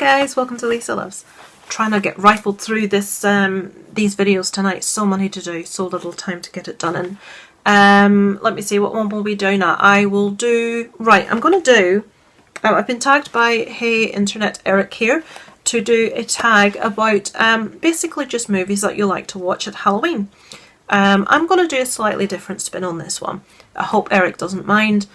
guys, welcome to Lisa Loves. Trying to get rifled through this these videos tonight. So many to do, so little time to get it done in. Let me see, what one will we do now? I will do, right, I'm going to do, I've been tagged by Hey Internet Eric here to do a tag about basically just movies that you like to watch at Halloween. I'm going to do a slightly different spin on this one. I hope Eric doesn't mind.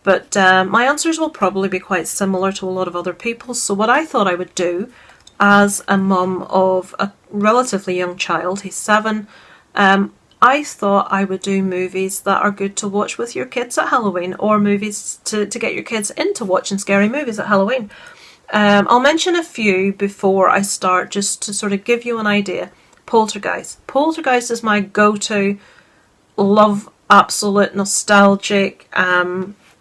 But my answers will probably be quite similar to a lot of other people's. So what I thought I would do as a mum of a relatively young child, he's 7, I thought I would do movies that are good to watch with your kids at Halloween, or movies to get your kids into watching scary movies at Halloween. I'll mention a few before I start just to sort of give you an idea. Poltergeist. Poltergeist is my go-to, love, absolute nostalgic,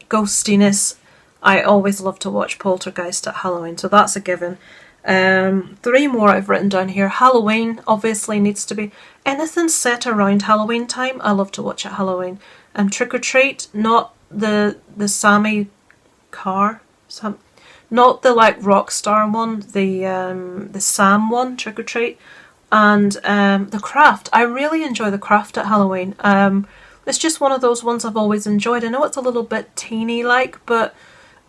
ghostiness. I always love to watch Poltergeist at Halloween, so that's a given. 3 more I've written down here. Halloween obviously needs to be anything set around Halloween time. I love to watch at Halloween. Trick or Treat, not the Sammy Carr, not the like rock star one, the Sam one, Trick or Treat, and The Craft. I really enjoy The Craft at Halloween. It's just one of those ones I've always enjoyed. I know it's a little bit teeny-like, but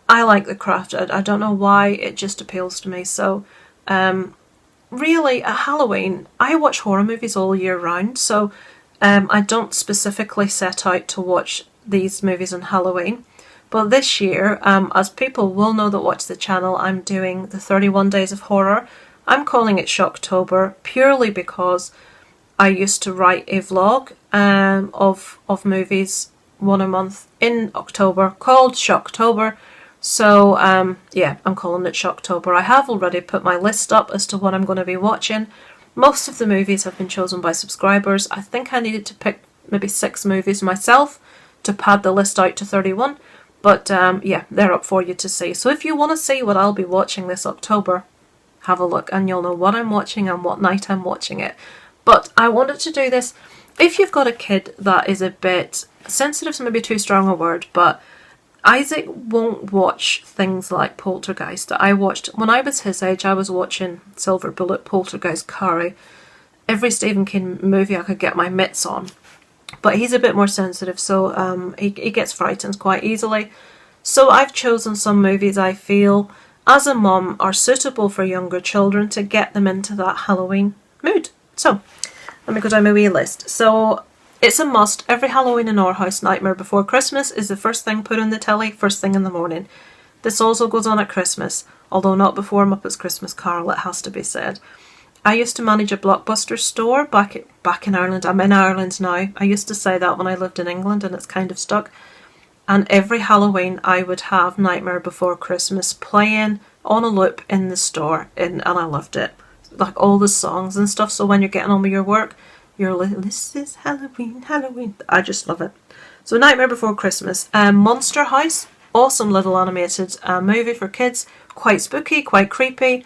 I like The Craft. I don't know why, it just appeals to me. So, really, at Halloween, I watch horror movies all year round, so I don't specifically set out to watch these movies on Halloween. But this year, as people will know that watch the channel, I'm doing the 31 Days of Horror. I'm calling it Shocktober purely because I used to write a vlog of movies, one a month in October, called Shocktober. So yeah, I'm calling it Shocktober. I have already put my list up as to what I'm going to be watching. Most of the movies have been chosen by subscribers. I think I needed to pick maybe 6 movies myself to pad the list out to 31. But yeah, they're up for you to see. So if you want to see what I'll be watching this October, have a look and you'll know what I'm watching and what night I'm watching it. But I wanted to do this, if you've got a kid that is a bit sensitive, is maybe too strong a word, but Isaac won't watch things like Poltergeist. I watched, when I was his age, I was watching Silver Bullet, Poltergeist, Carrie, every Stephen King movie I could get my mitts on. But he's a bit more sensitive, so he gets frightened quite easily. So I've chosen some movies I feel, as a mum, are suitable for younger children to get them into that Halloween mood. So, let me go down my wee list. So, it's a must. Every Halloween in our house, Nightmare Before Christmas is the first thing put on the telly, first thing in the morning. This also goes on at Christmas, although not before Muppet's Christmas Carol, it has to be said. I used to manage a Blockbuster store back in Ireland. I'm in Ireland now. I used to say that when I lived in England, and it's kind of stuck. And every Halloween I would have Nightmare Before Christmas playing on a loop in the store, and I loved it. Like all the songs and stuff, so when you're getting on with your work, you're like, this is Halloween, Halloween. I just love it. So Nightmare Before Christmas. Monster House, awesome little animated movie for kids. Quite spooky, quite creepy,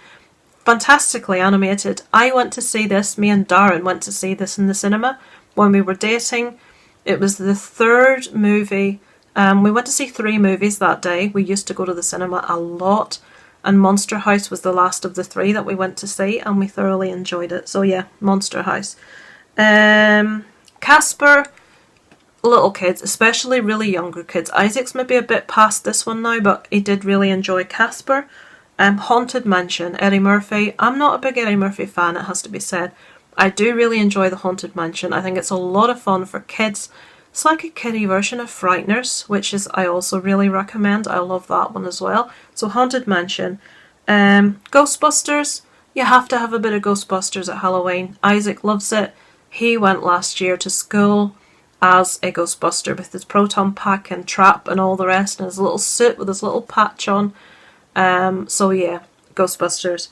fantastically animated. I went to see this, me and Darren went to see this in the cinema when we were dating. It was the 3rd movie. We went to see 3 movies that day. We used to go to the cinema a lot. And Monster House was the last of the 3 that we went to see, and we thoroughly enjoyed it. So yeah, Monster House. Casper, little kids, especially really younger kids. Isaac's maybe a bit past this one now, but he did really enjoy Casper. Haunted Mansion, Eddie Murphy. I'm not a big Eddie Murphy fan, it has to be said. I do really enjoy the Haunted Mansion. I think it's a lot of fun for kids. It's like a kiddie version of Frighteners, which is I also really recommend. I love that one as well. So Haunted Mansion. Ghostbusters. You have to have a bit of Ghostbusters at Halloween. Isaac loves it. He went last year to school as a Ghostbuster with his proton pack and trap and all the rest, and his little suit with his little patch on. So yeah, Ghostbusters.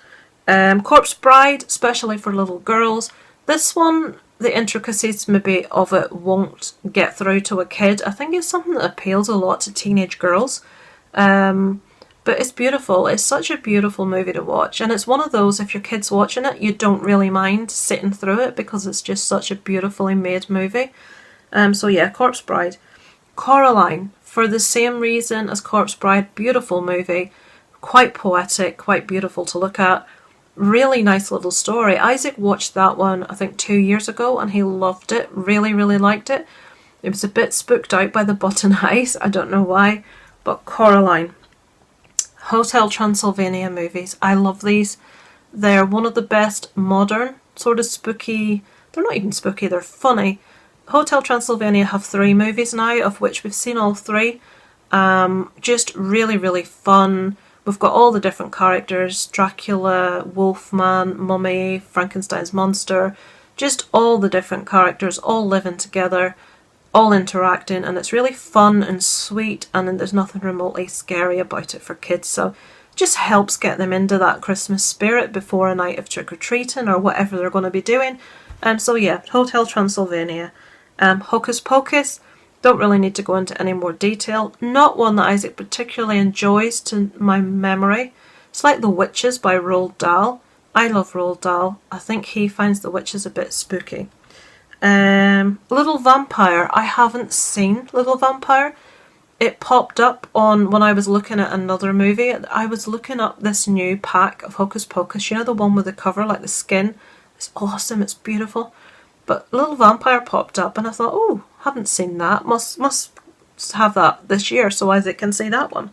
Corpse Bride, especially for little girls. This one, the intricacies maybe of it won't get through to a kid. I think it's something that appeals a lot to teenage girls. But it's beautiful. It's such a beautiful movie to watch. And it's one of those, if your kid's watching it, you don't really mind sitting through it because it's just such a beautifully made movie. So yeah, Corpse Bride. Coraline, for the same reason as Corpse Bride, beautiful movie. quite poetic, quite beautiful to look at. Really nice little story. Isaac watched that one I think 2 years ago and he loved it, really liked it. It was a bit spooked out by the button eyes, I don't know why. But Coraline, Hotel Transylvania movies, I love these. They're one of the best modern sort of spooky, they're not even spooky, they're funny. Hotel Transylvania have 3 movies now, of which we've seen all 3. Just really fun. We've got all the different characters, Dracula, Wolfman, Mummy, Frankenstein's monster, just all the different characters all living together, all interacting, and it's really fun and sweet, and there's nothing remotely scary about it for kids, so it just helps get them into that Christmas spirit before a night of trick-or-treating or whatever they're going to be doing. So yeah, Hotel Transylvania. Hocus Pocus, don't really need to go into any more detail. Not one that Isaac particularly enjoys to my memory. It's like The Witches by Roald Dahl. I love Roald Dahl. I think he finds The Witches a bit spooky. Little Vampire. I haven't seen Little Vampire. It popped up on when I was looking at another movie. I was looking up this new pack of Hocus Pocus. You know, the one with the cover, like the skin. It's awesome. It's beautiful. But Little Vampire popped up and I thought, oh, haven't seen that. Must have that this year so Isaac can see that one.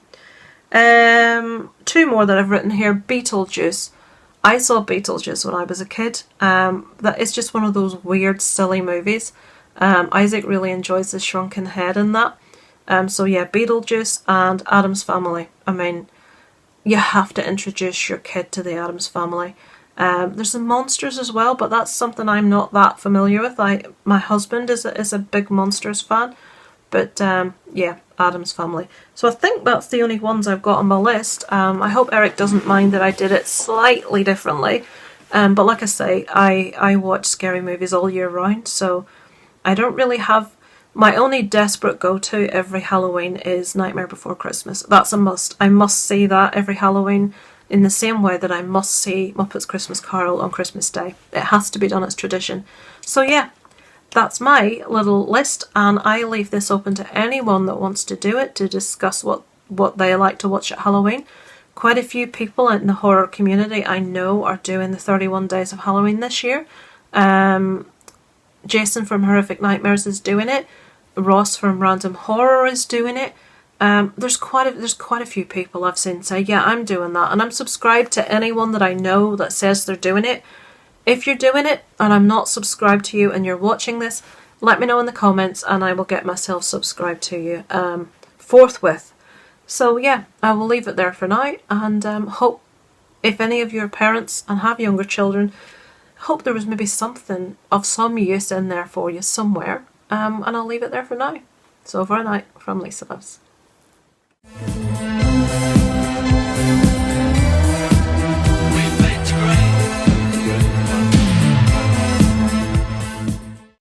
2 more that I've written here. Beetlejuice. I saw Beetlejuice when I was a kid. That is just one of those weird, silly movies. Isaac really enjoys the shrunken head in that. So yeah, Beetlejuice and Addams Family. I mean, you have to introduce your kid to the Addams Family. There's some monsters as well, but that's something I'm not that familiar with. My husband is a big Monsters fan, but yeah, Addams Family. So I think that's the only ones I've got on my list. I hope Eric doesn't mind that I did it slightly differently, but like I say, I watch scary movies all year round, so I don't really have... My only desperate go-to every Halloween is Nightmare Before Christmas. That's a must. I must see that every Halloween, in the same way that I must see Muppets Christmas Carol on Christmas Day. It has to be done as tradition. So yeah, that's my little list, and I leave this open to anyone that wants to do it, to discuss what they like to watch at Halloween. Quite a few people in the horror community I know are doing the 31 Days of Halloween this year. Jason from Horrific Nightmares is doing it. Ross from Random Horror is doing it. There's quite a few people I've seen say, yeah, I'm doing that, and I'm subscribed to anyone that I know that says they're doing it. If you're doing it and I'm not subscribed to you and you're watching this, let me know in the comments and I will get myself subscribed to you forthwith. So yeah, I will leave it there for now, and hope if any of your parents and have younger children, hope there was maybe something of some use in there for you somewhere. And I'll leave it there for now. So over and out from Lisa Loves.